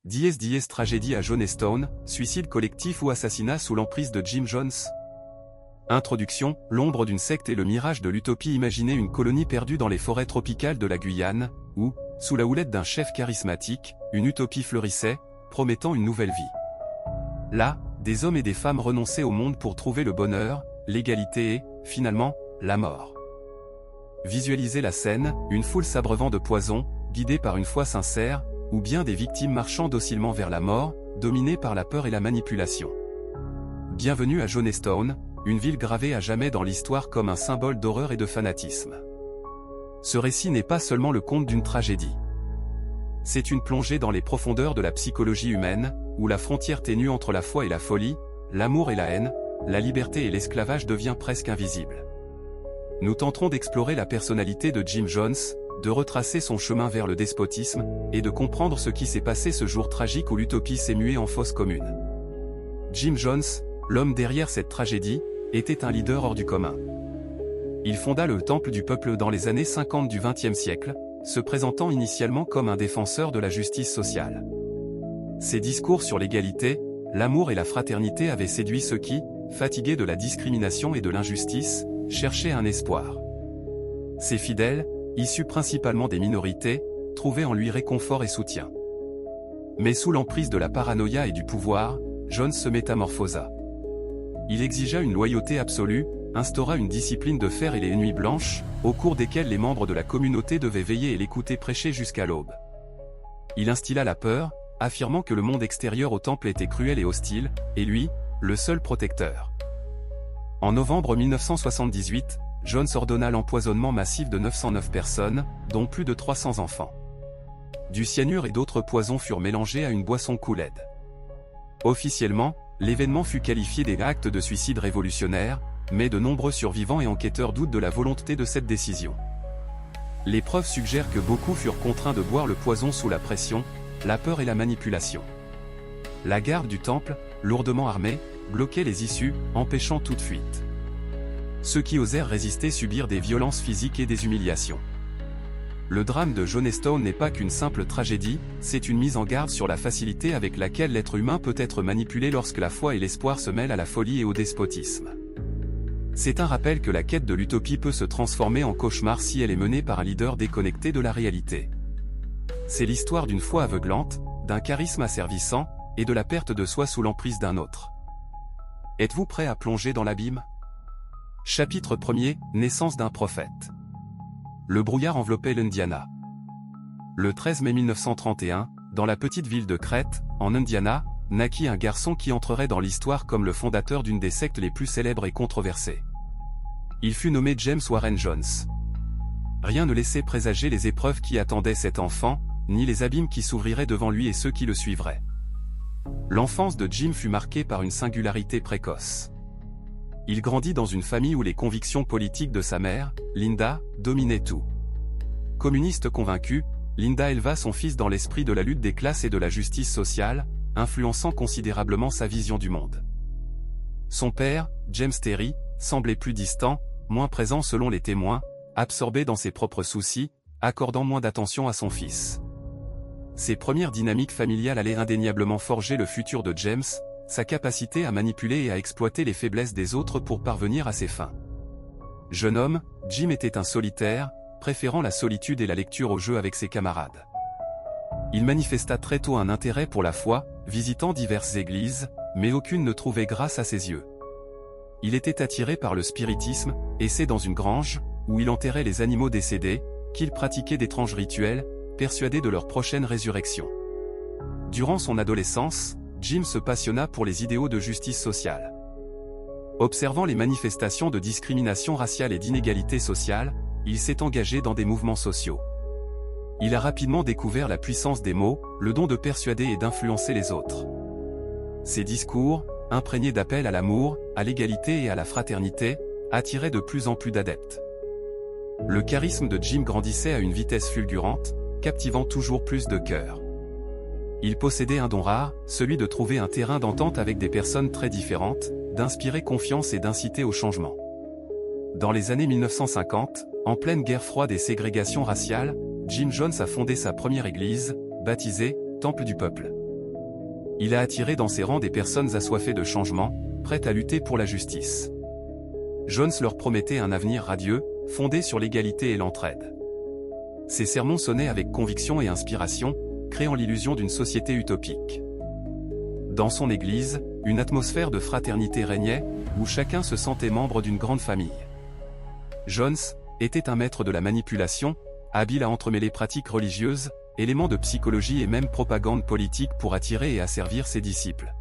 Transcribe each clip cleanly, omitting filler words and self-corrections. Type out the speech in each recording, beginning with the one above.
DS tragédie à Jonestown, suicide collectif ou assassinat sous l'emprise de Jim Jones. Introduction, l'ombre d'une secte et le mirage de l'utopie. Imaginez une colonie perdue dans les forêts tropicales de la Guyane, où, sous la houlette d'un chef charismatique, une utopie fleurissait, promettant une nouvelle vie. Là, des hommes et des femmes renonçaient au monde pour trouver le bonheur, l'égalité et, finalement, la mort. Visualisez la scène, une foule s'abreuvant de poison, guidée par une foi sincère, ou bien des victimes marchant docilement vers la mort, dominées par la peur et la manipulation. Bienvenue à Jonestown, une ville gravée à jamais dans l'histoire comme un symbole d'horreur et de fanatisme. Ce récit n'est pas seulement le conte d'une tragédie. C'est une plongée dans les profondeurs de la psychologie humaine, où la frontière ténue entre la foi et la folie, l'amour et la haine, la liberté et l'esclavage devient presque invisible. Nous tenterons d'explorer la personnalité de Jim Jones, de retracer son chemin vers le despotisme, et de comprendre ce qui s'est passé ce jour tragique où l'utopie s'est muée en fosse commune. Jim Jones, l'homme derrière cette tragédie, était un leader hors du commun. Il fonda le Temple du Peuple dans les années 50 du XXe siècle, se présentant initialement comme un défenseur de la justice sociale. Ses discours sur l'égalité, l'amour et la fraternité avaient séduit ceux qui, fatigués de la discrimination et de l'injustice, cherchaient un espoir. Ses fidèles, issus principalement des minorités, trouvaient en lui réconfort et soutien. Mais sous l'emprise de la paranoïa et du pouvoir, Jones se métamorphosa. Il exigea une loyauté absolue, instaura une discipline de fer et les nuits blanches, au cours desquelles les membres de la communauté devaient veiller et l'écouter prêcher jusqu'à l'aube. Il instilla la peur, affirmant que le monde extérieur au temple était cruel et hostile, et lui, le seul protecteur. En novembre 1978, Jones ordonna l'empoisonnement massif de 909 personnes, dont plus de 300 enfants. Du cyanure et d'autres poisons furent mélangés à une boisson Kool-Aid. Officiellement, l'événement fut qualifié d'acte de suicide révolutionnaire, mais de nombreux survivants et enquêteurs doutent de la volonté de cette décision. Les preuves suggèrent que beaucoup furent contraints de boire le poison sous la pression, la peur et la manipulation. La garde du temple, lourdement armée, bloquait les issues, empêchant toute fuite. Ceux qui osèrent résister subirent des violences physiques et des humiliations. Le drame de Jonestown n'est pas qu'une simple tragédie, c'est une mise en garde sur la facilité avec laquelle l'être humain peut être manipulé lorsque la foi et l'espoir se mêlent à la folie et au despotisme. C'est un rappel que la quête de l'utopie peut se transformer en cauchemar si elle est menée par un leader déconnecté de la réalité. C'est l'histoire d'une foi aveuglante, d'un charisme asservissant, et de la perte de soi sous l'emprise d'un autre. Êtes-vous prêt à plonger dans l'abîme ? Chapitre 1er, naissance d'un prophète. Le brouillard enveloppait l'Indiana. Le 13 mai 1931, dans la petite ville de Crête, en Indiana, naquit un garçon qui entrerait dans l'histoire comme le fondateur d'une des sectes les plus célèbres et controversées. Il fut nommé James Warren Jones. Rien ne laissait présager les épreuves qui attendaient cet enfant, ni les abîmes qui s'ouvriraient devant lui et ceux qui le suivraient. L'enfance de Jim fut marquée par une singularité précoce. Il grandit dans une famille où les convictions politiques de sa mère, Linda, dominaient tout. Communiste convaincue, Linda éleva son fils dans l'esprit de la lutte des classes et de la justice sociale, influençant considérablement sa vision du monde. Son père, James Terry, semblait plus distant, moins présent selon les témoins, absorbé dans ses propres soucis, accordant moins d'attention à son fils. Ces premières dynamiques familiales allaient indéniablement forger le futur de James, sa capacité à manipuler et à exploiter les faiblesses des autres pour parvenir à ses fins. Jeune homme, Jim était un solitaire, préférant la solitude et la lecture au jeu avec ses camarades. Il manifesta très tôt un intérêt pour la foi, visitant diverses églises, mais aucune ne trouvait grâce à ses yeux. Il était attiré par le spiritisme, et c'est dans une grange, où il enterrait les animaux décédés, qu'il pratiquait d'étranges rituels, persuadé de leur prochaine résurrection. Durant son adolescence, Jim se passionna pour les idéaux de justice sociale. Observant les manifestations de discrimination raciale et d'inégalité sociale, il s'est engagé dans des mouvements sociaux. Il a rapidement découvert la puissance des mots, le don de persuader et d'influencer les autres. Ses discours, imprégnés d'appels à l'amour, à l'égalité et à la fraternité, attiraient de plus en plus d'adeptes. Le charisme de Jim grandissait à une vitesse fulgurante, captivant toujours plus de cœurs. Il possédait un don rare, celui de trouver un terrain d'entente avec des personnes très différentes, d'inspirer confiance et d'inciter au changement. Dans les années 1950, en pleine guerre froide et ségrégation raciale, Jim Jones a fondé sa première église, baptisée « Temple du Peuple ». Il a attiré dans ses rangs des personnes assoiffées de changement, prêtes à lutter pour la justice. Jones leur promettait un avenir radieux, fondé sur l'égalité et l'entraide. Ses sermons sonnaient avec conviction et inspiration, créant l'illusion d'une société utopique. Dans son église, une atmosphère de fraternité régnait, où chacun se sentait membre d'une grande famille. Jones était un maître de la manipulation, habile à entremêler pratiques religieuses, éléments de psychologie et même propagande politique pour attirer et asservir ses disciples.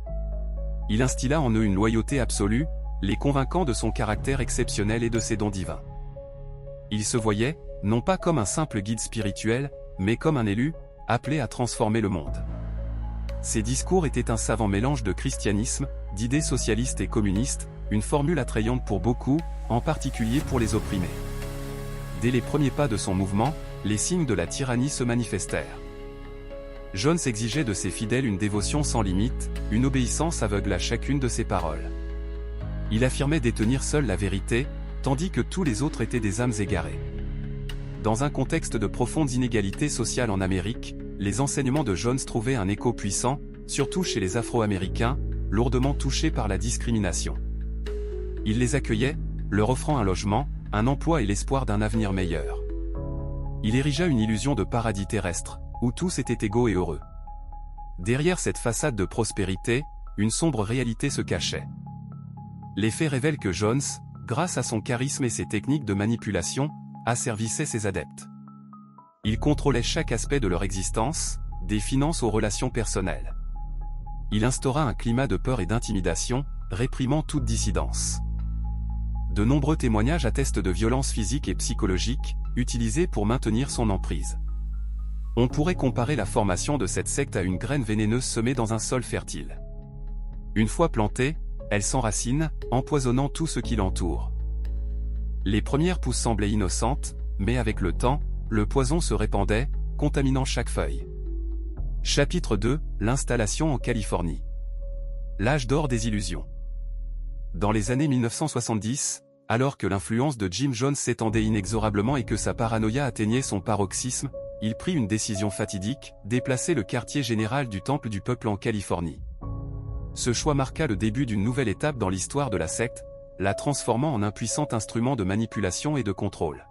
Il instilla en eux une loyauté absolue, les convainquant de son caractère exceptionnel et de ses dons divins. Il se voyait, non pas comme un simple guide spirituel, mais comme un élu, appelé à transformer le monde. Ses discours étaient un savant mélange de christianisme, d'idées socialistes et communistes, une formule attrayante pour beaucoup, en particulier pour les opprimés. Dès les premiers pas de son mouvement, les signes de la tyrannie se manifestèrent. Jones exigeait de ses fidèles une dévotion sans limite, une obéissance aveugle à chacune de ses paroles. Il affirmait détenir seul la vérité, tandis que tous les autres étaient des âmes égarées. Dans un contexte de profondes inégalités sociales en Amérique, les enseignements de Jones trouvaient un écho puissant, surtout chez les Afro-Américains, lourdement touchés par la discrimination. Il les accueillait, leur offrant un logement, un emploi et l'espoir d'un avenir meilleur. Il érigea une illusion de paradis terrestre, où tous étaient égaux et heureux. Derrière cette façade de prospérité, une sombre réalité se cachait. Les faits révèlent que Jones, grâce à son charisme et ses techniques de manipulation, asservissait ses adeptes. Il contrôlait chaque aspect de leur existence, des finances aux relations personnelles. Il instaura un climat de peur et d'intimidation, réprimant toute dissidence. De nombreux témoignages attestent de violences physiques et psychologiques, utilisées pour maintenir son emprise. On pourrait comparer la formation de cette secte à une graine vénéneuse semée dans un sol fertile. Une fois plantée, elle s'enracine, empoisonnant tout ce qui l'entoure. Les premières pousses semblaient innocentes, mais avec le temps, le poison se répandait, contaminant chaque feuille. Chapitre 2, l'installation en Californie. L'âge d'or des illusions. Dans les années 1970, alors que l'influence de Jim Jones s'étendait inexorablement et que sa paranoïa atteignait son paroxysme, il prit une décision fatidique, déplacer le quartier général du Temple du Peuple en Californie. Ce choix marqua le début d'une nouvelle étape dans l'histoire de la secte, la transformant en un puissant instrument de manipulation et de contrôle.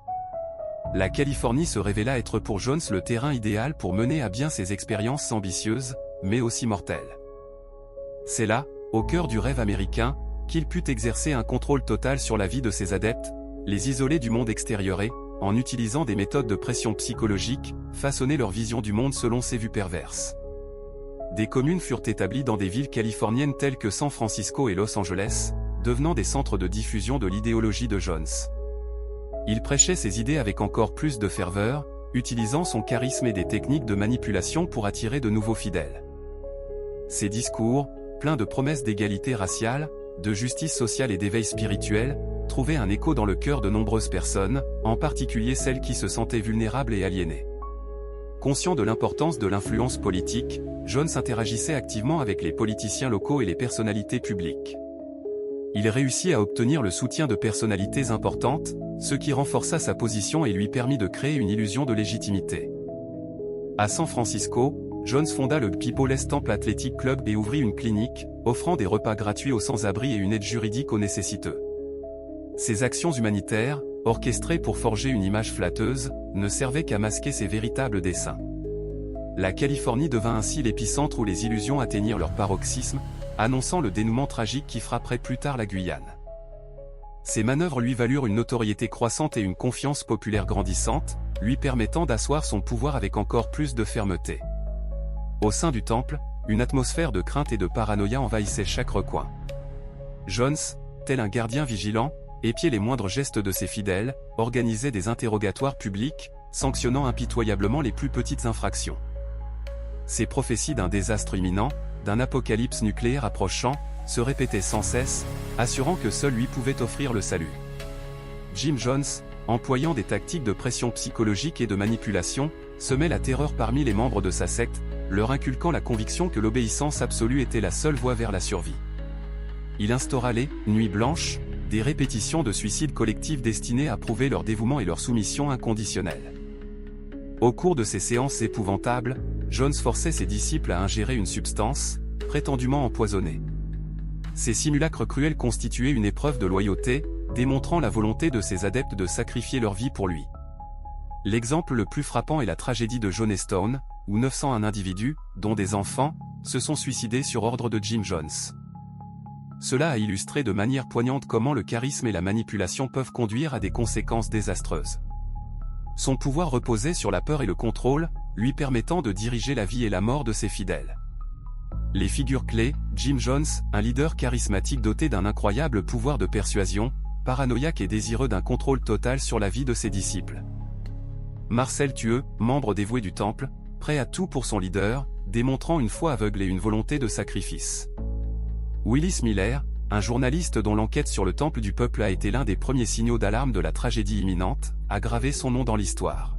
La Californie se révéla être pour Jones le terrain idéal pour mener à bien ses expériences ambitieuses, mais aussi mortelles. C'est là, au cœur du rêve américain, qu'il put exercer un contrôle total sur la vie de ses adeptes, les isoler du monde extérieur et, en utilisant des méthodes de pression psychologique, façonner leur vision du monde selon ses vues perverses. Des communes furent établies dans des villes californiennes telles que San Francisco et Los Angeles, devenant des centres de diffusion de l'idéologie de Jones. Il prêchait ses idées avec encore plus de ferveur, utilisant son charisme et des techniques de manipulation pour attirer de nouveaux fidèles. Ses discours, pleins de promesses d'égalité raciale, de justice sociale et d'éveil spirituel, trouvaient un écho dans le cœur de nombreuses personnes, en particulier celles qui se sentaient vulnérables et aliénées. Conscient de l'importance de l'influence politique, Jones interagissait activement avec les politiciens locaux et les personnalités publiques. Il réussit à obtenir le soutien de personnalités importantes, ce qui renforça sa position et lui permit de créer une illusion de légitimité. À San Francisco, Jones fonda le People's Temple Athletic Club et ouvrit une clinique, offrant des repas gratuits aux sans-abri et une aide juridique aux nécessiteux. Ses actions humanitaires, orchestrées pour forger une image flatteuse, ne servaient qu'à masquer ses véritables desseins. La Californie devint ainsi l'épicentre où les illusions atteignirent leur paroxysme, annonçant le dénouement tragique qui frapperait plus tard la Guyane. Ces manœuvres lui valurent une notoriété croissante et une confiance populaire grandissante, lui permettant d'asseoir son pouvoir avec encore plus de fermeté. Au sein du temple, une atmosphère de crainte et de paranoïa envahissait chaque recoin. Jones, tel un gardien vigilant, épiait les moindres gestes de ses fidèles, organisait des interrogatoires publics, sanctionnant impitoyablement les plus petites infractions. Ses prophéties d'un désastre imminent, d'un apocalypse nucléaire approchant, se répétaient sans cesse, assurant que seul lui pouvait offrir le salut. Jim Jones, employant des tactiques de pression psychologique et de manipulation, semait la terreur parmi les membres de sa secte, leur inculquant la conviction que l'obéissance absolue était la seule voie vers la survie. Il instaura les « nuits blanches », des répétitions de suicides collectifs destinées à prouver leur dévouement et leur soumission inconditionnelle. Au cours de ces séances épouvantables, Jones forçait ses disciples à ingérer une substance, prétendument empoisonnés. Ces simulacres cruels constituaient une épreuve de loyauté, démontrant la volonté de ses adeptes de sacrifier leur vie pour lui. L'exemple le plus frappant est la tragédie de Jonestown, où 901 individus, dont des enfants, se sont suicidés sur ordre de Jim Jones. Cela a illustré de manière poignante comment le charisme et la manipulation peuvent conduire à des conséquences désastreuses. Son pouvoir reposait sur la peur et le contrôle, lui permettant de diriger la vie et la mort de ses fidèles. Les figures clés, Jim Jones, un leader charismatique doté d'un incroyable pouvoir de persuasion, paranoïaque et désireux d'un contrôle total sur la vie de ses disciples. Marcel Tueux, membre dévoué du temple, prêt à tout pour son leader, démontrant une foi aveugle et une volonté de sacrifice. Willis Miller, un journaliste dont l'enquête sur le temple du peuple a été l'un des premiers signaux d'alarme de la tragédie imminente, a gravé son nom dans l'histoire.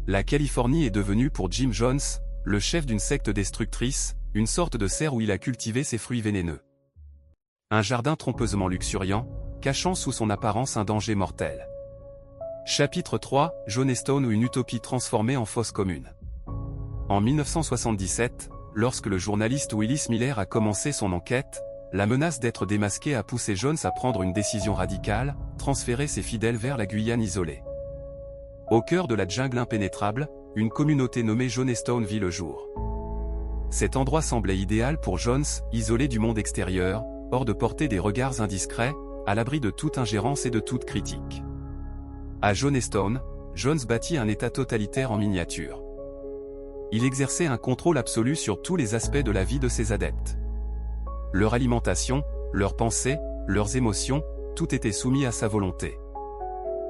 La Californie est devenue pour Jim Jones, le chef d'une secte destructrice, une sorte de serre où il a cultivé ses fruits vénéneux. Un jardin trompeusement luxuriant, cachant sous son apparence un danger mortel. Chapitre 3, Jonestown ou une utopie transformée en fosse commune. En 1977, lorsque le journaliste Willis Miller a commencé son enquête, la menace d'être démasqué a poussé Jones à prendre une décision radicale, transférer ses fidèles vers la Guyane isolée. Au cœur de la jungle impénétrable, une communauté nommée Jonestown vit le jour. Cet endroit semblait idéal pour Jones, isolé du monde extérieur, hors de portée des regards indiscrets, à l'abri de toute ingérence et de toute critique. À Jonestown, Jones bâtit un État totalitaire en miniature. Il exerçait un contrôle absolu sur tous les aspects de la vie de ses adeptes. Leur alimentation, leurs pensées, leurs émotions, tout était soumis à sa volonté.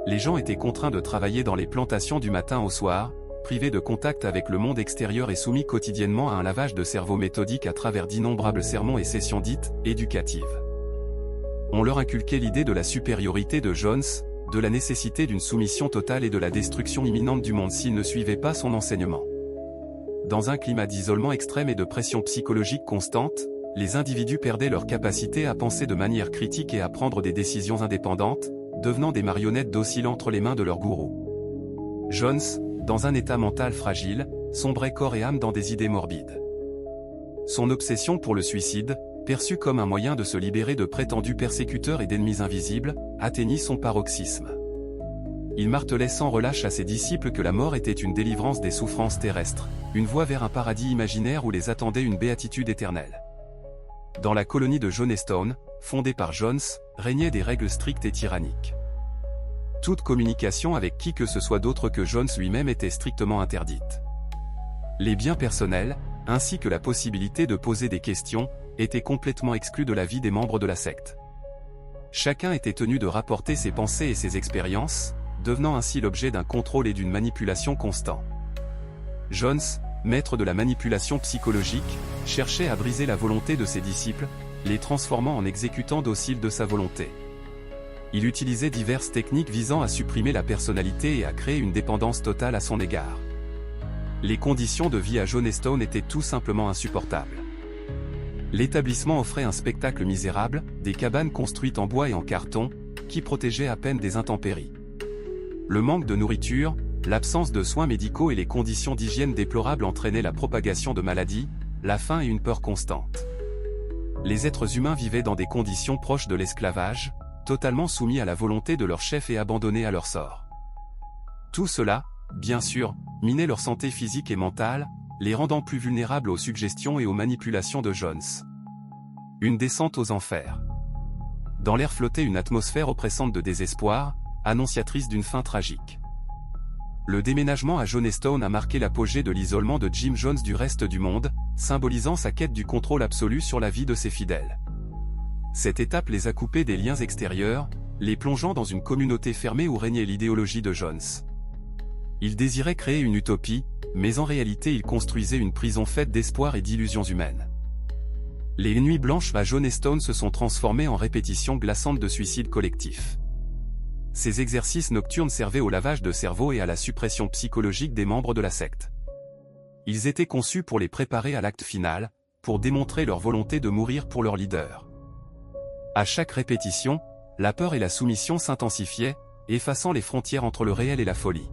Les gens étaient contraints de travailler dans les plantations du matin au soir, privés de contact avec le monde extérieur et soumis quotidiennement à un lavage de cerveau méthodique à travers d'innombrables sermons et sessions dites « éducatives ». On leur inculquait l'idée de la supériorité de Jones, de la nécessité d'une soumission totale et de la destruction imminente du monde s'ils ne suivaient pas son enseignement. Dans un climat d'isolement extrême et de pression psychologique constante, les individus perdaient leur capacité à penser de manière critique et à prendre des décisions indépendantes, devenant des marionnettes dociles entre les mains de leur gourou. Jones, dans un état mental fragile, sombrait corps et âme dans des idées morbides. Son obsession pour le suicide, perçue comme un moyen de se libérer de prétendus persécuteurs et d'ennemis invisibles, atteignit son paroxysme. Il martelait sans relâche à ses disciples que la mort était une délivrance des souffrances terrestres, une voie vers un paradis imaginaire où les attendait une béatitude éternelle. Dans la colonie de Jonestown, fondée par Jones, régnaient des règles strictes et tyranniques. Toute communication avec qui que ce soit d'autre que Jones lui-même était strictement interdite. Les biens personnels, ainsi que la possibilité de poser des questions, étaient complètement exclus de la vie des membres de la secte. Chacun était tenu de rapporter ses pensées et ses expériences, devenant ainsi l'objet d'un contrôle et d'une manipulation constant. Jones, maître de la manipulation psychologique, cherchait à briser la volonté de ses disciples, les transformant en exécutants dociles de sa volonté. Il utilisait diverses techniques visant à supprimer la personnalité et à créer une dépendance totale à son égard. Les conditions de vie à Jonestown étaient tout simplement insupportables. L'établissement offrait un spectacle misérable, des cabanes construites en bois et en carton, qui protégeaient à peine des intempéries. Le manque de nourriture, l'absence de soins médicaux et les conditions d'hygiène déplorables entraînaient la propagation de maladies, la faim et une peur constante. Les êtres humains vivaient dans des conditions proches de l'esclavage, totalement soumis à la volonté de leur chef et abandonnés à leur sort. Tout cela, bien sûr, minait leur santé physique et mentale, les rendant plus vulnérables aux suggestions et aux manipulations de Jones. Une descente aux enfers. Dans l'air flottait une atmosphère oppressante de désespoir, annonciatrice d'une fin tragique. Le déménagement à Jonestown a marqué l'apogée de l'isolement de Jim Jones du reste du monde, symbolisant sa quête du contrôle absolu sur la vie de ses fidèles. Cette étape les a coupés des liens extérieurs, les plongeant dans une communauté fermée où régnait l'idéologie de Jones. Il désirait créer une utopie, mais en réalité il construisait une prison faite d'espoir et d'illusions humaines. Les nuits blanches à Jonestown se sont transformées en répétitions glaçantes de suicides collectifs. Ces exercices nocturnes servaient au lavage de cerveau et à la suppression psychologique des membres de la secte. Ils étaient conçus pour les préparer à l'acte final, pour démontrer leur volonté de mourir pour leur leader. À chaque répétition, la peur et la soumission s'intensifiaient, effaçant les frontières entre le réel et la folie.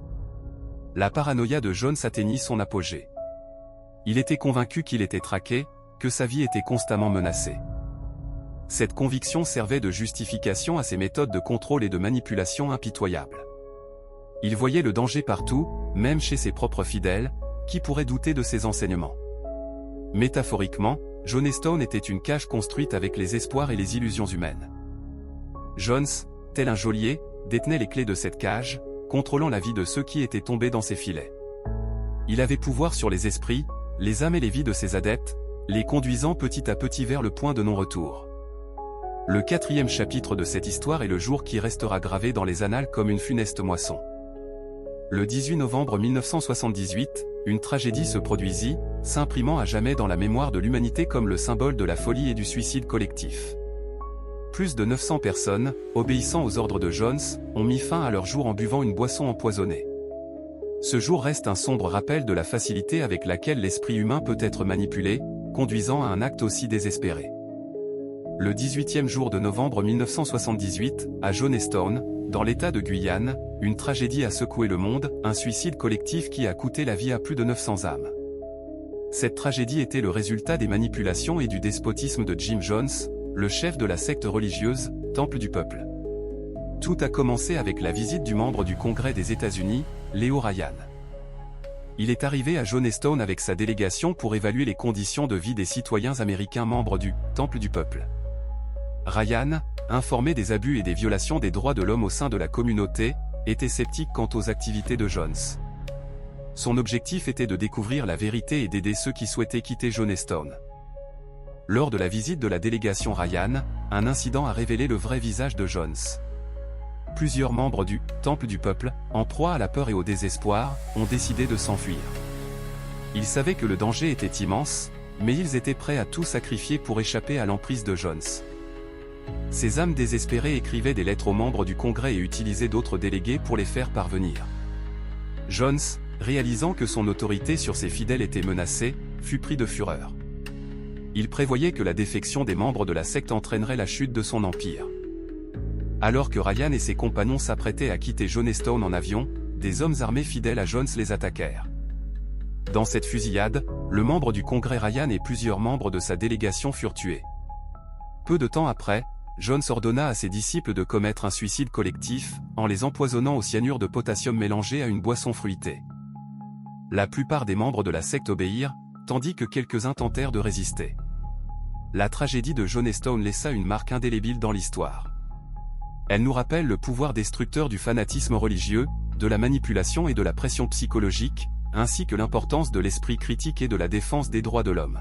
La paranoïa de Jones atteignit son apogée. Il était convaincu qu'il était traqué, que sa vie était constamment menacée. Cette conviction servait de justification à ses méthodes de contrôle et de manipulation impitoyables. Il voyait le danger partout, même chez ses propres fidèles, qui pourraient douter de ses enseignements. Métaphoriquement, Johnstone était une cage construite avec les espoirs et les illusions humaines. Jones, tel un geôlier, détenait les clés de cette cage, contrôlant la vie de ceux qui étaient tombés dans ses filets. Il avait pouvoir sur les esprits, les âmes et les vies de ses adeptes, les conduisant petit à petit vers le point de non-retour. Le 4e chapitre de cette histoire est le jour qui restera gravé dans les annales comme une funeste moisson. Le 18 novembre 1978, une tragédie se produisit, s'imprimant à jamais dans la mémoire de l'humanité comme le symbole de la folie et du suicide collectif. Plus de 900 personnes, obéissant aux ordres de Jones, ont mis fin à leur jour en buvant une boisson empoisonnée. Ce jour reste un sombre rappel de la facilité avec laquelle l'esprit humain peut être manipulé, conduisant à un acte aussi désespéré. Le 18e jour de novembre 1978, à Johnstone, dans l'État de Guyane, une tragédie a secoué le monde, un suicide collectif qui a coûté la vie à plus de 900 âmes. Cette tragédie était le résultat des manipulations et du despotisme de Jim Jones, le chef de la secte religieuse, Temple du Peuple. Tout a commencé avec la visite du membre du Congrès des États-Unis, Leo Ryan. Il est arrivé à Johnstone avec sa délégation pour évaluer les conditions de vie des citoyens américains membres du Temple du Peuple. Ryan, informé des abus et des violations des droits de l'homme au sein de la communauté, était sceptique quant aux activités de Jones. Son objectif était de découvrir la vérité et d'aider ceux qui souhaitaient quitter Johnstone. Lors de la visite de la délégation Ryan, un incident a révélé le vrai visage de Jones. Plusieurs membres du Temple du Peuple, en proie à la peur et au désespoir, ont décidé de s'enfuir. Ils savaient que le danger était immense, mais ils étaient prêts à tout sacrifier pour échapper à l'emprise de Jones. Ces âmes désespérées écrivaient des lettres aux membres du Congrès et utilisaient d'autres délégués pour les faire parvenir. Jones, réalisant que son autorité sur ses fidèles était menacée, fut pris de fureur. Il prévoyait que la défection des membres de la secte entraînerait la chute de son empire. Alors que Ryan et ses compagnons s'apprêtaient à quitter Johnstone en avion, des hommes armés fidèles à Jones les attaquèrent. Dans cette fusillade, le membre du Congrès Ryan et plusieurs membres de sa délégation furent tués. Peu de temps après, Jones ordonna à ses disciples de commettre un suicide collectif, en les empoisonnant au cyanure de potassium mélangé à une boisson fruitée. La plupart des membres de la secte obéirent, tandis que quelques-uns tentèrent de résister. La tragédie de Johnstone laissa une marque indélébile dans l'histoire. Elle nous rappelle le pouvoir destructeur du fanatisme religieux, de la manipulation et de la pression psychologique, ainsi que l'importance de l'esprit critique et de la défense des droits de l'homme.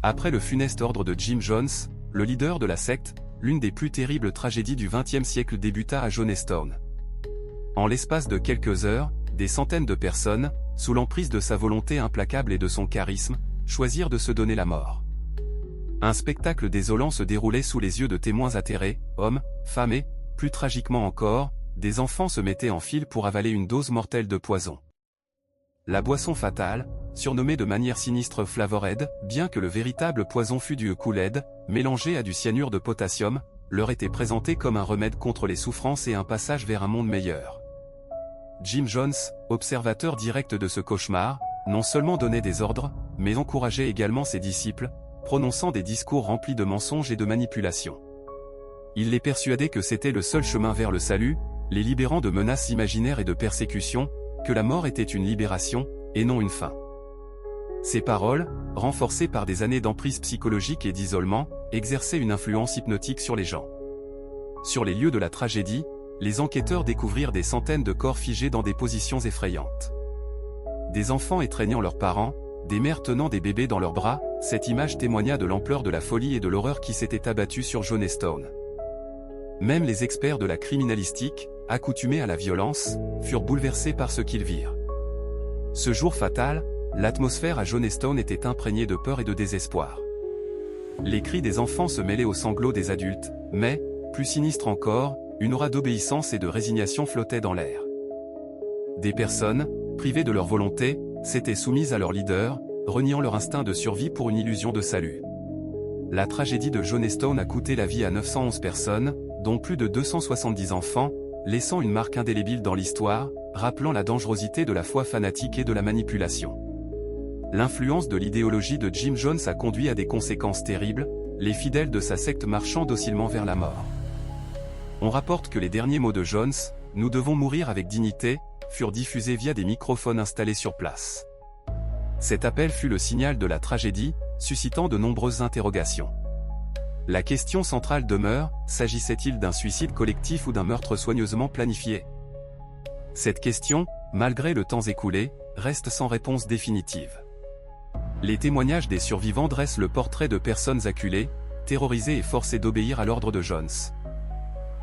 Après le funeste ordre de Jim Jones, le leader de la secte, l'une des plus terribles tragédies du XXe siècle débuta à Johnstone. En l'espace de quelques heures, des centaines de personnes, sous l'emprise de sa volonté implacable et de son charisme, choisirent de se donner la mort. Un spectacle désolant se déroulait sous les yeux de témoins atterrés, hommes, femmes et, plus tragiquement encore, des enfants se mettaient en file pour avaler une dose mortelle de poison. La boisson fatale, surnommée de manière sinistre Flavorade, bien que le véritable poison fût du Kool-Aid, mélangé à du cyanure de potassium, leur était présentée comme un remède contre les souffrances et un passage vers un monde meilleur. Jim Jones, observateur direct de ce cauchemar, non seulement donnait des ordres, mais encourageait également ses disciples, prononçant des discours remplis de mensonges et de manipulations. Il les persuadait que c'était le seul chemin vers le salut, les libérant de menaces imaginaires et de persécutions, que la mort était une libération, et non une fin. Ces paroles, renforcées par des années d'emprise psychologique et d'isolement, exerçaient une influence hypnotique sur les gens. Sur les lieux de la tragédie, les enquêteurs découvrirent des centaines de corps figés dans des positions effrayantes. Des enfants étreignant leurs parents, des mères tenant des bébés dans leurs bras, cette image témoigna de l'ampleur de la folie et de l'horreur qui s'était abattue sur Johnstone. Même les experts de la criminalistique, accoutumés à la violence, furent bouleversés par ce qu'ils virent. Ce jour fatal, l'atmosphère à Johnstone était imprégnée de peur et de désespoir. Les cris des enfants se mêlaient aux sanglots des adultes, mais, plus sinistre encore, une aura d'obéissance et de résignation flottait dans l'air. Des personnes, privées de leur volonté, s'étaient soumises à leur leader, reniant leur instinct de survie pour une illusion de salut. La tragédie de Johnstone a coûté la vie à 911 personnes, dont plus de 270 enfants, laissant une marque indélébile dans l'histoire, rappelant la dangerosité de la foi fanatique et de la manipulation. l'influence de l'idéologie de Jim Jones a conduit à des conséquences terribles, les fidèles de sa secte marchant docilement vers la mort. On rapporte que les derniers mots de Jones, « Nous devons mourir avec dignité », furent diffusés via des microphones installés sur place. Cet appel fut le signal de la tragédie, suscitant de nombreuses interrogations. La question centrale demeure, s'agissait-il d'un suicide collectif ou d'un meurtre soigneusement planifié? Cette question, malgré le temps écoulé, reste sans réponse définitive. Les témoignages des survivants dressent le portrait de personnes acculées, terrorisées et forcées d'obéir à l'ordre de Jones.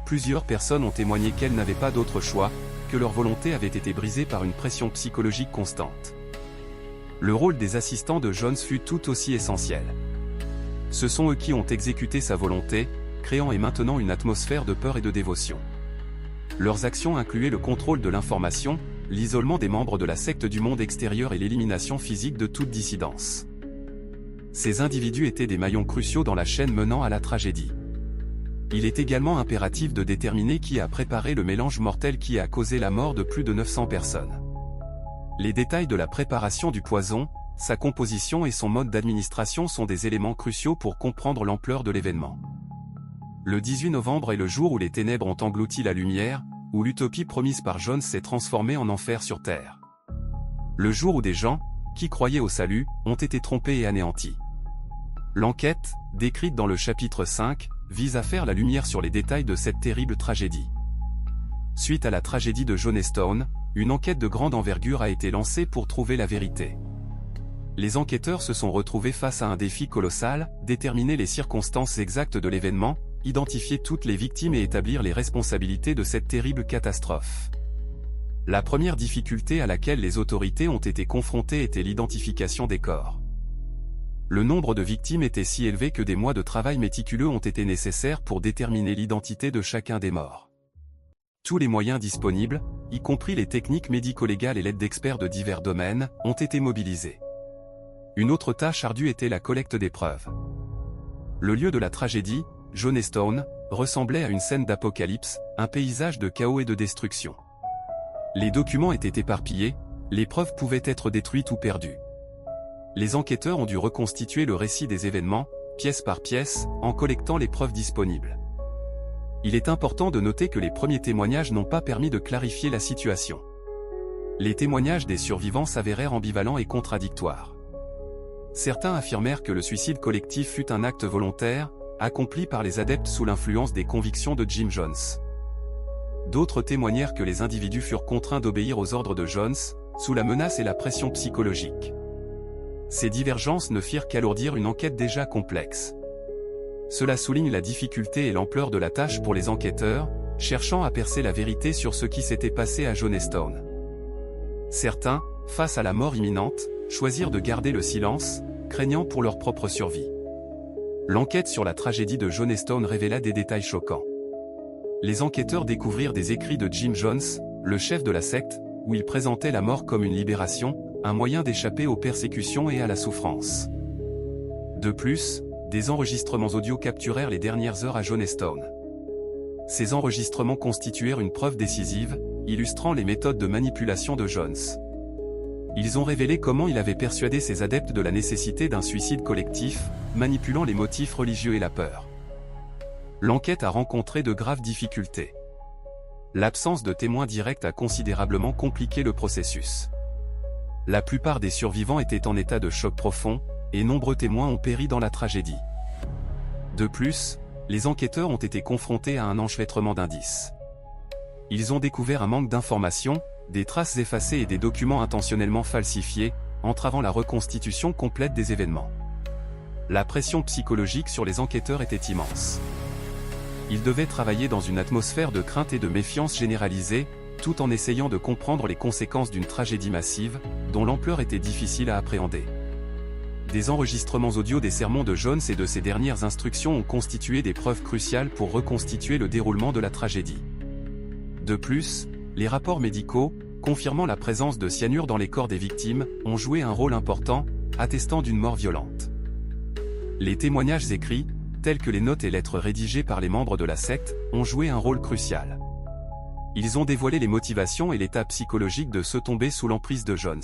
Plusieurs personnes ont témoigné qu'elles n'avaient pas d'autre choix, que leur volonté avait été brisée par une pression psychologique constante. Le rôle des assistants de Jones fut tout aussi essentiel. Ce sont eux qui ont exécuté sa volonté, créant et maintenant une atmosphère de peur et de dévotion. Leurs actions incluaient le contrôle de l'information, l'isolement des membres de la secte du monde extérieur et l'élimination physique de toute dissidence. Ces individus étaient des maillons cruciaux dans la chaîne menant à la tragédie. Il est également impératif de déterminer qui a préparé le mélange mortel qui a causé la mort de plus de 900 personnes. Les détails de la préparation du poison, sa composition et son mode d'administration sont des éléments cruciaux pour comprendre l'ampleur de l'événement. Le 18 novembre est le jour où les ténèbres ont englouti la lumière, où l'utopie promise par Jones s'est transformée en enfer sur Terre. Le jour où des gens, qui croyaient au salut, ont été trompés et anéantis. L'enquête, décrite dans le chapitre 5, vise à faire la lumière sur les détails de cette terrible tragédie. Suite à la tragédie de Jonestown, une enquête de grande envergure a été lancée pour trouver la vérité. Les enquêteurs se sont retrouvés face à un défi colossal, déterminer les circonstances exactes de l'événement, identifier toutes les victimes et établir les responsabilités de cette terrible catastrophe. La première difficulté à laquelle les autorités ont été confrontées était l'identification des corps. Le nombre de victimes était si élevé que des mois de travail méticuleux ont été nécessaires pour déterminer l'identité de chacun des morts. Tous les moyens disponibles, y compris les techniques médico-légales et l'aide d'experts de divers domaines, ont été mobilisés. Une autre tâche ardue était la collecte des preuves. Le lieu de la tragédie, Jonestown, ressemblait à une scène d'apocalypse, un paysage de chaos et de destruction. Les documents étaient éparpillés, les preuves pouvaient être détruites ou perdues. Les enquêteurs ont dû reconstituer le récit des événements, pièce par pièce, en collectant les preuves disponibles. Il est important de noter que les premiers témoignages n'ont pas permis de clarifier la situation. Les témoignages des survivants s'avérèrent ambivalents et contradictoires. Certains affirmèrent que le suicide collectif fut un acte volontaire, accompli par les adeptes sous l'influence des convictions de Jim Jones. D'autres témoignèrent que les individus furent contraints d'obéir aux ordres de Jones, sous la menace et la pression psychologique. Ces divergences ne firent qu'alourdir une enquête déjà complexe. Cela souligne la difficulté et l'ampleur de la tâche pour les enquêteurs, cherchant à percer la vérité sur ce qui s'était passé à Jonestown. Certains, face à la mort imminente, choisirent de garder le silence, craignant pour leur propre survie. L'enquête sur la tragédie de Jonestown révéla des détails choquants. Les enquêteurs découvrirent des écrits de Jim Jones, le chef de la secte, où il présentait la mort comme une libération, un moyen d'échapper aux persécutions et à la souffrance. De plus, des enregistrements audio capturèrent les dernières heures à Jonestown. Ces enregistrements constituèrent une preuve décisive, illustrant les méthodes de manipulation de Jones. Ils ont révélé comment il avait persuadé ses adeptes de la nécessité d'un suicide collectif, manipulant les motifs religieux et la peur. L'enquête a rencontré de graves difficultés. L'absence de témoins directs a considérablement compliqué le processus. La plupart des survivants étaient en état de choc profond, et nombreux témoins ont péri dans la tragédie. De plus, les enquêteurs ont été confrontés à un enchevêtrement d'indices. Ils ont découvert un manque d'informations, des traces effacées et des documents intentionnellement falsifiés, entravant la reconstitution complète des événements. La pression psychologique sur les enquêteurs était immense. Ils devaient travailler dans une atmosphère de crainte et de méfiance généralisée, tout en essayant de comprendre les conséquences d'une tragédie massive, dont l'ampleur était difficile à appréhender. Des enregistrements audio des sermons de Jones et de ses dernières instructions ont constitué des preuves cruciales pour reconstituer le déroulement de la tragédie. De plus, les rapports médicaux, confirmant la présence de cyanure dans les corps des victimes, ont joué un rôle important, attestant d'une mort violente. Les témoignages écrits, tels que les notes et lettres rédigées par les membres de la secte, ont joué un rôle crucial. Ils ont dévoilé les motivations et l'état psychologique de ceux tombés sous l'emprise de Jones.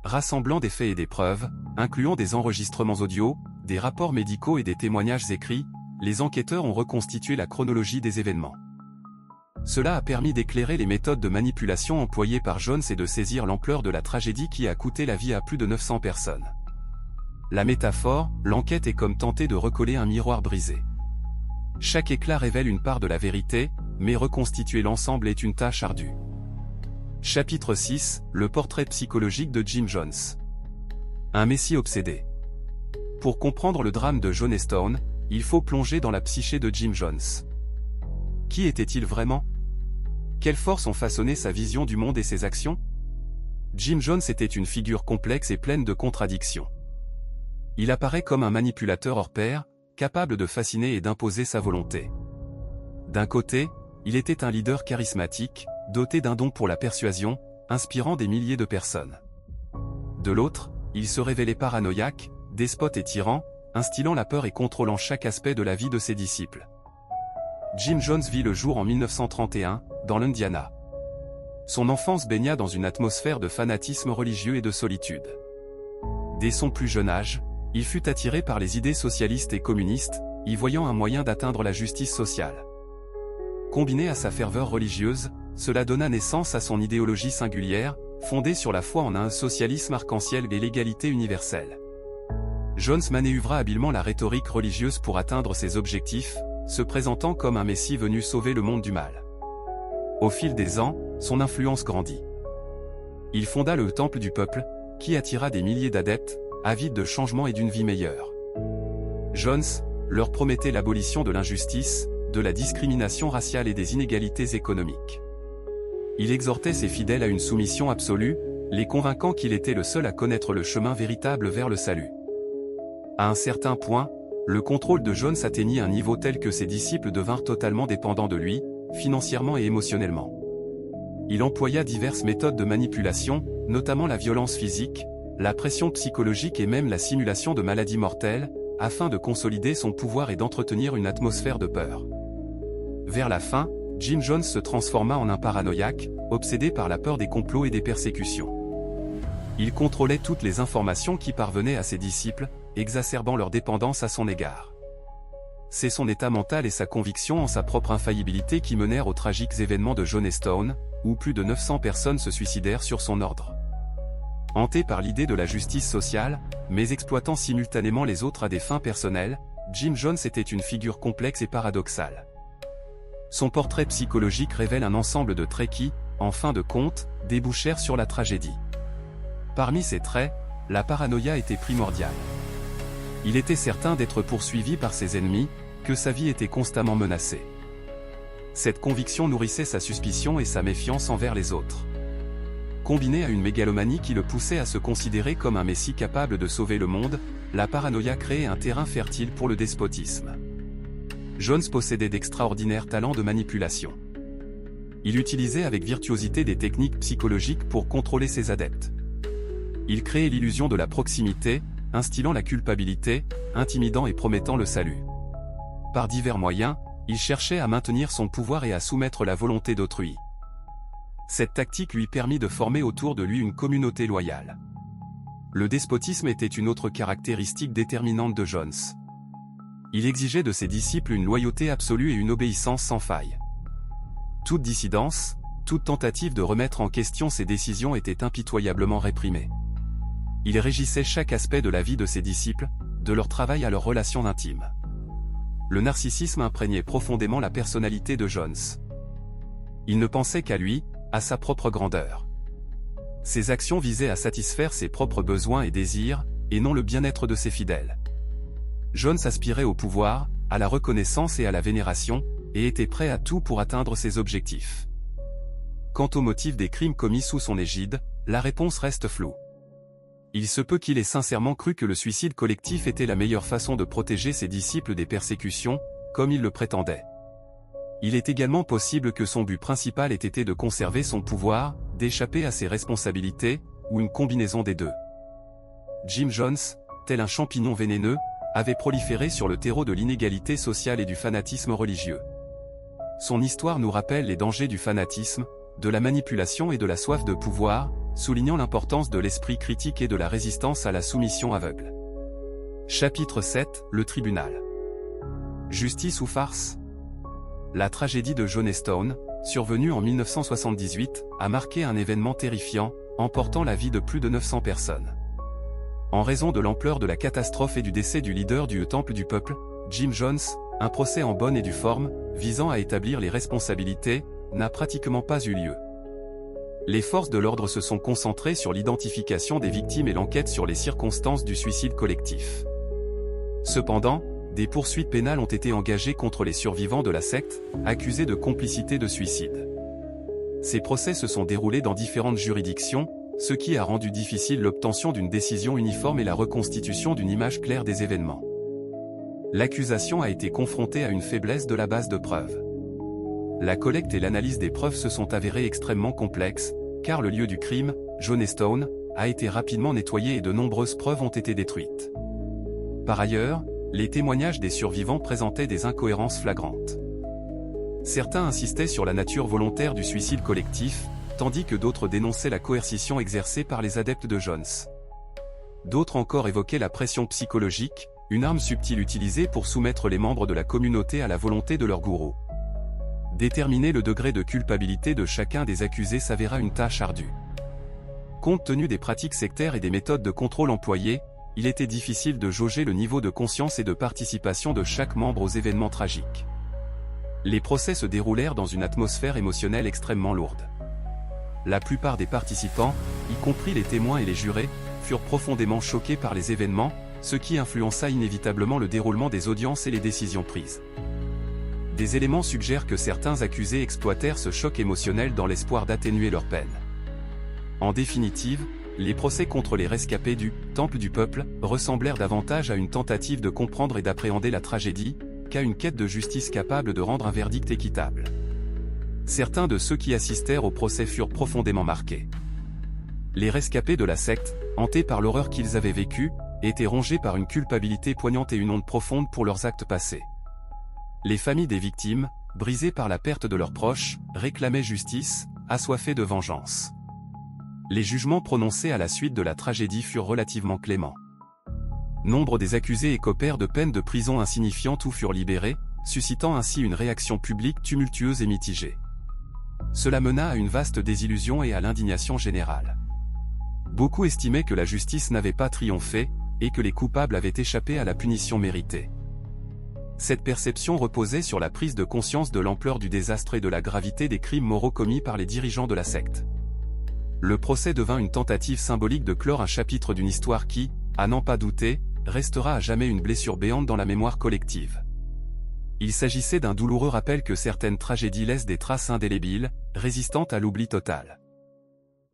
rassemblant des faits et des preuves, incluant des enregistrements audio, des rapports médicaux et des témoignages écrits, les enquêteurs ont reconstitué la chronologie des événements. Cela a permis d'éclairer les méthodes de manipulation employées par Jones et de saisir l'ampleur de la tragédie qui a coûté la vie à plus de 900 personnes. La métaphore, l'enquête est comme tenter de recoller un miroir brisé. Chaque éclat révèle une part de la vérité, mais reconstituer l'ensemble est une tâche ardue. Chapitre 6, le portrait psychologique de Jim Jones. Un messie obsédé. Pour comprendre le drame de Jonestown, il faut plonger dans la psyché de Jim Jones. Qui était-il vraiment? Quelles forces ont façonné sa vision du monde et ses actions? Jim Jones était une figure complexe et pleine de contradictions. Il apparaît comme un manipulateur hors pair, capable de fasciner et d'imposer sa volonté. D'un côté, il était un leader charismatique, doté d'un don pour la persuasion, inspirant des milliers de personnes. De l'autre, il se révélait paranoïaque, despote et tyran, instillant la peur et contrôlant chaque aspect de la vie de ses disciples. Jim Jones vit le jour en 1931, dans l'Indiana. Son enfance baigna dans une atmosphère de fanatisme religieux et de solitude. Dès son plus jeune âge, il fut attiré par les idées socialistes et communistes, y voyant un moyen d'atteindre la justice sociale. Combiné à sa ferveur religieuse, cela donna naissance à son idéologie singulière, fondée sur la foi en un socialisme arc-en-ciel et l'égalité universelle. Jones manœuvra habilement la rhétorique religieuse pour atteindre ses objectifs, se présentant comme un messie venu sauver le monde du mal. Au fil des ans, son influence grandit. Il fonda le Temple du Peuple, qui attira des milliers d'adeptes, avides de changement et d'une vie meilleure. Jones leur promettait l'abolition de l'injustice, de la discrimination raciale et des inégalités économiques. Il exhortait ses fidèles à une soumission absolue, les convainquant qu'il était le seul à connaître le chemin véritable vers le salut. À un certain point, le contrôle de Jones atteignit un niveau tel que ses disciples devinrent totalement dépendants de lui, financièrement et émotionnellement. Il employa diverses méthodes de manipulation, notamment la violence physique, la pression psychologique et même la simulation de maladies mortelles, afin de consolider son pouvoir et d'entretenir une atmosphère de peur. Vers la fin, Jim Jones se transforma en un paranoïaque, obsédé par la peur des complots et des persécutions. Il contrôlait toutes les informations qui parvenaient à ses disciples, exacerbant leur dépendance à son égard. C'est son état mental et sa conviction en sa propre infaillibilité qui menèrent aux tragiques événements de Jonestown, où plus de 900 personnes se suicidèrent sur son ordre. Hanté par l'idée de la justice sociale, mais exploitant simultanément les autres à des fins personnelles, Jim Jones était une figure complexe et paradoxale. Son portrait psychologique révèle un ensemble de traits qui, en fin de compte, débouchèrent sur la tragédie. Parmi ces traits, la paranoïa était primordiale. Il était certain d'être poursuivi par ses ennemis, que sa vie était constamment menacée. Cette conviction nourrissait sa suspicion et sa méfiance envers les autres. Combinée à une mégalomanie qui le poussait à se considérer comme un messie capable de sauver le monde, la paranoïa créait un terrain fertile pour le despotisme. Jones possédait d'extraordinaires talents de manipulation. Il utilisait avec virtuosité des techniques psychologiques pour contrôler ses adeptes. Il créait l'illusion de la proximité, instillant la culpabilité, intimidant et promettant le salut. Par divers moyens, il cherchait à maintenir son pouvoir et à soumettre la volonté d'autrui. Cette tactique lui permit de former autour de lui une communauté loyale. Le despotisme était une autre caractéristique déterminante de Jones. Il exigeait de ses disciples une loyauté absolue et une obéissance sans faille. Toute dissidence, toute tentative de remettre en question ses décisions était impitoyablement réprimée. Il régissait chaque aspect de la vie de ses disciples, de leur travail à leurs relations intimes. Le narcissisme imprégnait profondément la personnalité de Jones. Il ne pensait qu'à lui, à sa propre grandeur. Ses actions visaient à satisfaire ses propres besoins et désirs, et non le bien-être de ses fidèles. Jones aspirait au pouvoir, à la reconnaissance et à la vénération, et était prêt à tout pour atteindre ses objectifs. Quant au motif des crimes commis sous son égide, la réponse reste floue. Il se peut qu'il ait sincèrement cru que le suicide collectif était la meilleure façon de protéger ses disciples des persécutions, comme il le prétendait. Il est également possible que son but principal ait été de conserver son pouvoir, d'échapper à ses responsabilités, ou une combinaison des deux. Jim Jones, tel un champignon vénéneux, avait proliféré sur le terreau de l'inégalité sociale et du fanatisme religieux. Son histoire nous rappelle les dangers du fanatisme, de la manipulation et de la soif de pouvoir, soulignant l'importance de l'esprit critique et de la résistance à la soumission aveugle. Chapitre 7, le tribunal. Justice ou farce? La tragédie de Jonestown, survenue en 1978, a marqué un événement terrifiant, emportant la vie de plus de 900 personnes. En raison de l'ampleur de la catastrophe et du décès du leader du Temple du Peuple, Jim Jones, un procès en bonne et due forme, visant à établir les responsabilités, n'a pratiquement pas eu lieu. Les forces de l'ordre se sont concentrées sur l'identification des victimes et l'enquête sur les circonstances du suicide collectif. Cependant, des poursuites pénales ont été engagées contre les survivants de la secte, accusés de complicité de suicide. Ces procès se sont déroulés dans différentes juridictions, ce qui a rendu difficile l'obtention d'une décision uniforme et la reconstitution d'une image claire des événements. L'accusation a été confrontée à une faiblesse de la base de preuves. La collecte et l'analyse des preuves se sont avérées extrêmement complexes, car le lieu du crime, Jonestown, a été rapidement nettoyé et de nombreuses preuves ont été détruites. Par ailleurs, les témoignages des survivants présentaient des incohérences flagrantes. Certains insistaient sur la nature volontaire du suicide collectif, tandis que d'autres dénonçaient la coercition exercée par les adeptes de Jones. D'autres encore évoquaient la pression psychologique, une arme subtile utilisée pour soumettre les membres de la communauté à la volonté de leur gourou. Déterminer le degré de culpabilité de chacun des accusés s'avéra une tâche ardue. Compte tenu des pratiques sectaires et des méthodes de contrôle employées, il était difficile de jauger le niveau de conscience et de participation de chaque membre aux événements tragiques. Les procès se déroulèrent dans une atmosphère émotionnelle extrêmement lourde. La plupart des participants, y compris les témoins et les jurés, furent profondément choqués par les événements, ce qui influença inévitablement le déroulement des audiences et les décisions prises. Des éléments suggèrent que certains accusés exploitèrent ce choc émotionnel dans l'espoir d'atténuer leur peine. En définitive, les procès contre les rescapés du « Temple du Peuple » ressemblèrent davantage à une tentative de comprendre et d'appréhender la tragédie, qu'à une quête de justice capable de rendre un verdict équitable. Certains de ceux qui assistèrent au procès furent profondément marqués. Les rescapés de la secte, hantés par l'horreur qu'ils avaient vécue, étaient rongés par une culpabilité poignante et une honte profonde pour leurs actes passés. Les familles des victimes, brisées par la perte de leurs proches, réclamaient justice, assoiffées de vengeance. Les jugements prononcés à la suite de la tragédie furent relativement cléments. Nombre des accusés écopèrent de peines de prison insignifiantes ou furent libérés, suscitant ainsi une réaction publique tumultueuse et mitigée. Cela mena à une vaste désillusion et à l'indignation générale. Beaucoup estimaient que la justice n'avait pas triomphé, et que les coupables avaient échappé à la punition méritée. Cette perception reposait sur la prise de conscience de l'ampleur du désastre et de la gravité des crimes moraux commis par les dirigeants de la secte. Le procès devint une tentative symbolique de clore un chapitre d'une histoire qui, à n'en pas douter, restera à jamais une blessure béante dans la mémoire collective. Il s'agissait d'un douloureux rappel que certaines tragédies laissent des traces indélébiles, résistantes à l'oubli total.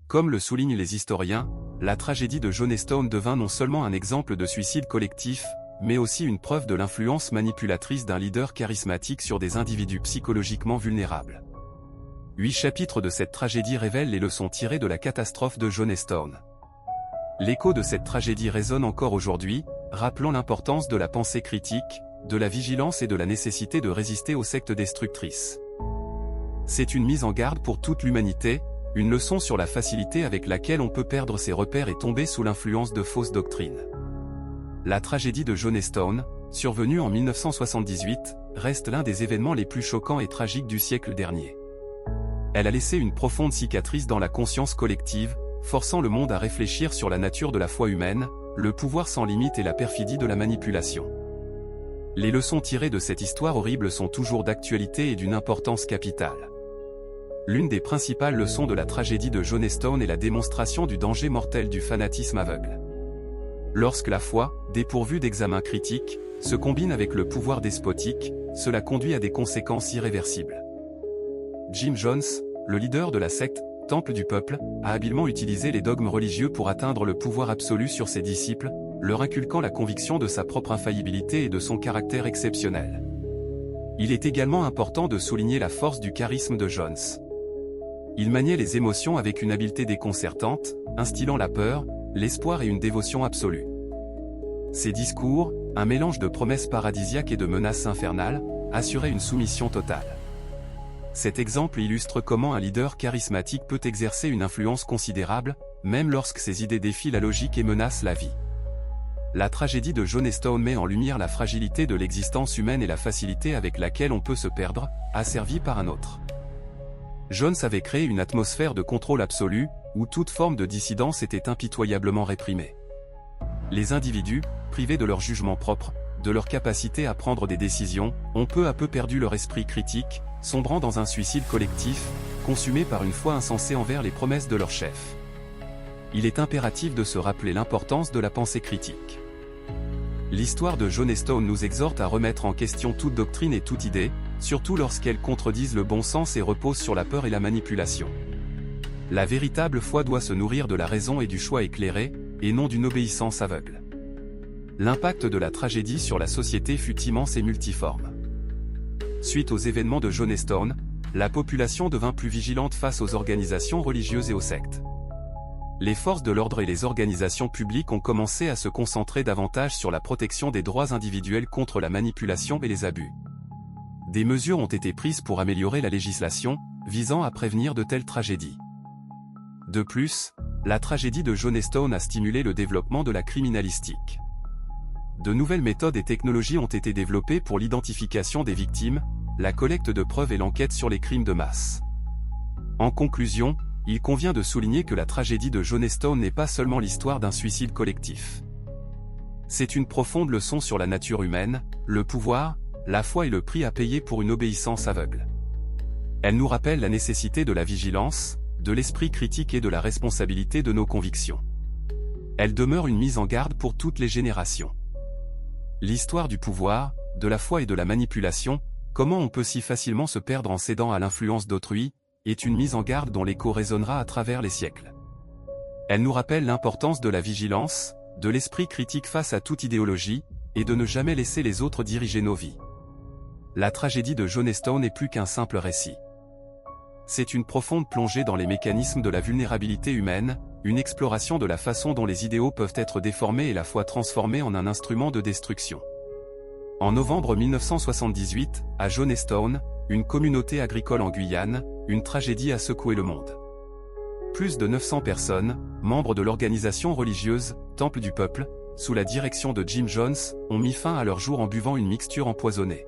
Comme le soulignent les historiens, la tragédie de Jonestown devint non seulement un exemple de suicide collectif, mais aussi une preuve de l'influence manipulatrice d'un leader charismatique sur des individus psychologiquement vulnérables. 8 chapitres de cette tragédie révèlent les leçons tirées de la catastrophe de Jonestown. L'écho de cette tragédie résonne encore aujourd'hui, rappelant l'importance de la pensée critique, de la vigilance et de la nécessité de résister aux sectes destructrices. C'est une mise en garde pour toute l'humanité, une leçon sur la facilité avec laquelle on peut perdre ses repères et tomber sous l'influence de fausses doctrines. La tragédie de Jonestown, survenue en 1978, reste l'un des événements les plus choquants et tragiques du siècle dernier. Elle a laissé une profonde cicatrice dans la conscience collective, forçant le monde à réfléchir sur la nature de la foi humaine, le pouvoir sans limite et la perfidie de la manipulation. Les leçons tirées de cette histoire horrible sont toujours d'actualité et d'une importance capitale. L'une des principales leçons de la tragédie de Jonestown est la démonstration du danger mortel du fanatisme aveugle. Lorsque la foi, dépourvue d'examen critique, se combine avec le pouvoir despotique, cela conduit à des conséquences irréversibles. Jim Jones, le leader de la secte Temple du Peuple, a habilement utilisé les dogmes religieux pour atteindre le pouvoir absolu sur ses disciples, leur inculquant la conviction de sa propre infaillibilité et de son caractère exceptionnel. Il est également important de souligner la force du charisme de Jones. Il maniait les émotions avec une habileté déconcertante, instillant la peur, l'espoir et une dévotion absolue. Ses discours, un mélange de promesses paradisiaques et de menaces infernales, assuraient une soumission totale. Cet exemple illustre comment un leader charismatique peut exercer une influence considérable, même lorsque ses idées défient la logique et menacent la vie. La tragédie de Jonestown met en lumière la fragilité de l'existence humaine et la facilité avec laquelle on peut se perdre, asservi par un autre. Jones avait créé une atmosphère de contrôle absolu, où toute forme de dissidence était impitoyablement réprimée. Les individus, privés de leur jugement propre, de leur capacité à prendre des décisions, ont peu à peu perdu leur esprit critique, sombrant dans un suicide collectif, consumé par une foi insensée envers les promesses de leur chef. Il est impératif de se rappeler l'importance de la pensée critique. L'histoire de Jonestown nous exhorte à remettre en question toute doctrine et toute idée, surtout lorsqu'elles contredisent le bon sens et reposent sur la peur et la manipulation. La véritable foi doit se nourrir de la raison et du choix éclairé, et non d'une obéissance aveugle. L'impact de la tragédie sur la société fut immense et multiforme. Suite aux événements de Jonestown, la population devint plus vigilante face aux organisations religieuses et aux sectes. Les forces de l'ordre et les organisations publiques ont commencé à se concentrer davantage sur la protection des droits individuels contre la manipulation et les abus. Des mesures ont été prises pour améliorer la législation, visant à prévenir de telles tragédies. De plus, la tragédie de Jonestown a stimulé le développement de la criminalistique. De nouvelles méthodes et technologies ont été développées pour l'identification des victimes, la collecte de preuves et l'enquête sur les crimes de masse. En conclusion, il convient de souligner que la tragédie de Jonestown n'est pas seulement l'histoire d'un suicide collectif. C'est une profonde leçon sur la nature humaine, le pouvoir, la foi et le prix à payer pour une obéissance aveugle. Elle nous rappelle la nécessité de la vigilance, de l'esprit critique et de la responsabilité de nos convictions. Elle demeure une mise en garde pour toutes les générations. L'histoire du pouvoir, de la foi et de la manipulation, comment on peut si facilement se perdre en cédant à l'influence d'autrui, est une mise en garde dont l'écho résonnera à travers les siècles. Elle nous rappelle l'importance de la vigilance, de l'esprit critique face à toute idéologie, et de ne jamais laisser les autres diriger nos vies. La tragédie de Jonestown n'est plus qu'un simple récit. C'est une profonde plongée dans les mécanismes de la vulnérabilité humaine, une exploration de la façon dont les idéaux peuvent être déformés et la foi transformée en un instrument de destruction. En novembre 1978, à Jonestown, une communauté agricole en Guyane, une tragédie a secoué le monde. Plus de 900 personnes, membres de l'organisation religieuse Temple du Peuple, sous la direction de Jim Jones, ont mis fin à leur jour en buvant une mixture empoisonnée.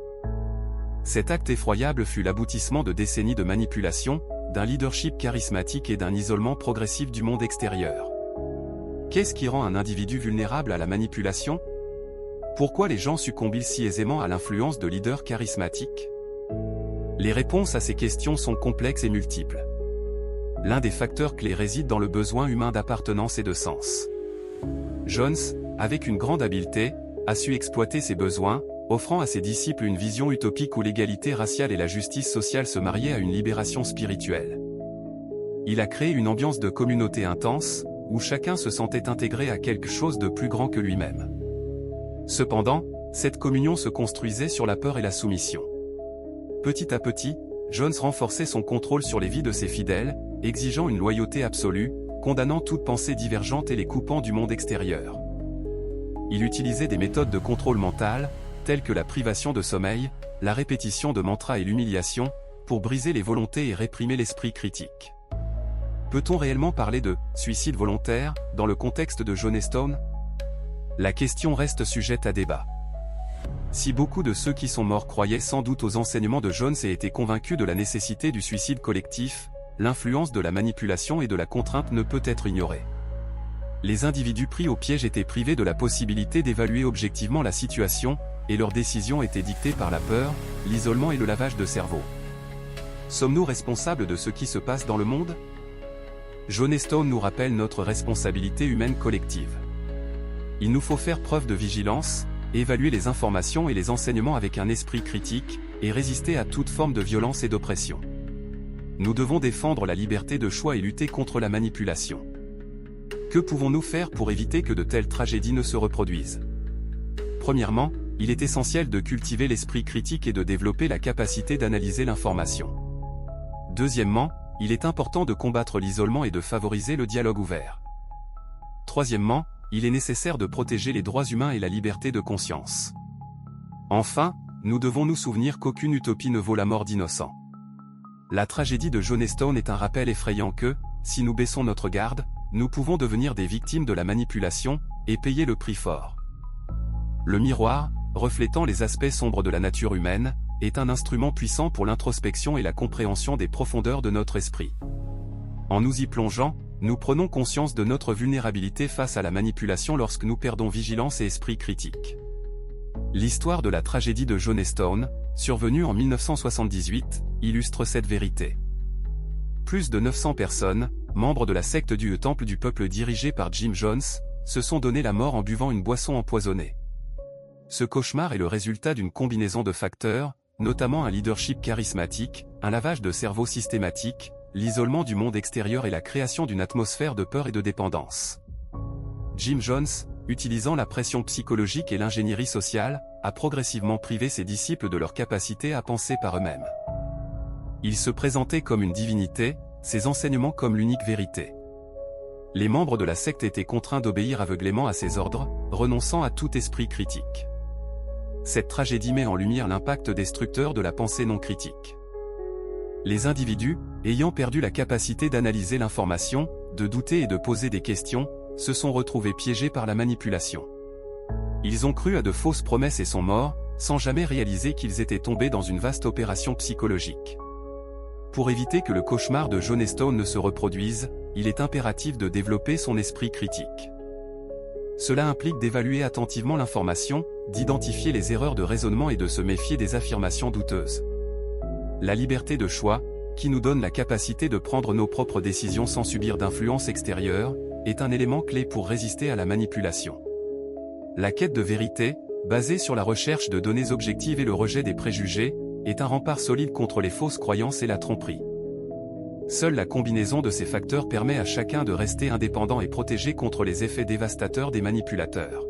Cet acte effroyable fut l'aboutissement de décennies de manipulation, d'un leadership charismatique et d'un isolement progressif du monde extérieur. Qu'est-ce qui rend un individu vulnérable à la manipulation? Pourquoi les gens succombent-ils si aisément à l'influence de leaders charismatiques? Les réponses à ces questions sont complexes et multiples. L'un des facteurs clés réside dans le besoin humain d'appartenance et de sens. Jones, avec une grande habileté, a su exploiter ces besoins, offrant à ses disciples une vision utopique où l'égalité raciale et la justice sociale se mariaient à une libération spirituelle. Il a créé une ambiance de communauté intense, où chacun se sentait intégré à quelque chose de plus grand que lui-même. Cependant, cette communion se construisait sur la peur et la soumission. Petit à petit, Jones renforçait son contrôle sur les vies de ses fidèles, exigeant une loyauté absolue, condamnant toute pensée divergente et les coupant du monde extérieur. Il utilisait des méthodes de contrôle mental, telles que la privation de sommeil, la répétition de mantras et l'humiliation, pour briser les volontés et réprimer l'esprit critique. Peut-on réellement parler de « suicide volontaire » dans le contexte de Jonestown? La question reste sujette à débat. Si beaucoup de ceux qui sont morts croyaient sans doute aux enseignements de Jones et étaient convaincus de la nécessité du suicide collectif, l'influence de la manipulation et de la contrainte ne peut être ignorée. Les individus pris au piège étaient privés de la possibilité d'évaluer objectivement la situation, et leurs décisions étaient dictées par la peur, l'isolement et le lavage de cerveau. Sommes-nous responsables de ce qui se passe dans le monde? Jonestown nous rappelle notre responsabilité humaine collective. Il nous faut faire preuve de vigilance, évaluer les informations et les enseignements avec un esprit critique, et résister à toute forme de violence et d'oppression. Nous devons défendre la liberté de choix et lutter contre la manipulation. Que pouvons-nous faire pour éviter que de telles tragédies ne se reproduisent? Premièrement, il est essentiel de cultiver l'esprit critique et de développer la capacité d'analyser l'information. Deuxièmement, il est important de combattre l'isolement et de favoriser le dialogue ouvert. Troisièmement, il est nécessaire de protéger les droits humains et la liberté de conscience. Enfin, nous devons nous souvenir qu'aucune utopie ne vaut la mort d'innocents. La tragédie de Jonestown est un rappel effrayant que, si nous baissons notre garde, nous pouvons devenir des victimes de la manipulation, et payer le prix fort. Le miroir, reflétant les aspects sombres de la nature humaine, est un instrument puissant pour l'introspection et la compréhension des profondeurs de notre esprit. En nous y plongeant, nous prenons conscience de notre vulnérabilité face à la manipulation lorsque nous perdons vigilance et esprit critique. L'histoire de la tragédie de Jonestown, survenue en 1978, illustre cette vérité. Plus de 900 personnes, membres de la secte du Temple du Peuple dirigée par Jim Jones, se sont donné la mort en buvant une boisson empoisonnée. Ce cauchemar est le résultat d'une combinaison de facteurs, notamment un leadership charismatique, un lavage de cerveau systématique, l'isolement du monde extérieur et la création d'une atmosphère de peur et de dépendance. Jim Jones, utilisant la pression psychologique et l'ingénierie sociale, a progressivement privé ses disciples de leur capacité à penser par eux-mêmes. Il se présentait comme une divinité, ses enseignements comme l'unique vérité. Les membres de la secte étaient contraints d'obéir aveuglément à ses ordres, renonçant à tout esprit critique. Cette tragédie met en lumière l'impact destructeur de la pensée non critique. Les individus, ayant perdu la capacité d'analyser l'information, de douter et de poser des questions, se sont retrouvés piégés par la manipulation. Ils ont cru à de fausses promesses et sont morts, sans jamais réaliser qu'ils étaient tombés dans une vaste opération psychologique. Pour éviter que le cauchemar de Jonestown ne se reproduise, il est impératif de développer son esprit critique. Cela implique d'évaluer attentivement l'information, d'identifier les erreurs de raisonnement et de se méfier des affirmations douteuses. La liberté de choix, qui nous donne la capacité de prendre nos propres décisions sans subir d'influence extérieure, est un élément clé pour résister à la manipulation. La quête de vérité, basée sur la recherche de données objectives et le rejet des préjugés, est un rempart solide contre les fausses croyances et la tromperie. Seule la combinaison de ces facteurs permet à chacun de rester indépendant et protégé contre les effets dévastateurs des manipulateurs.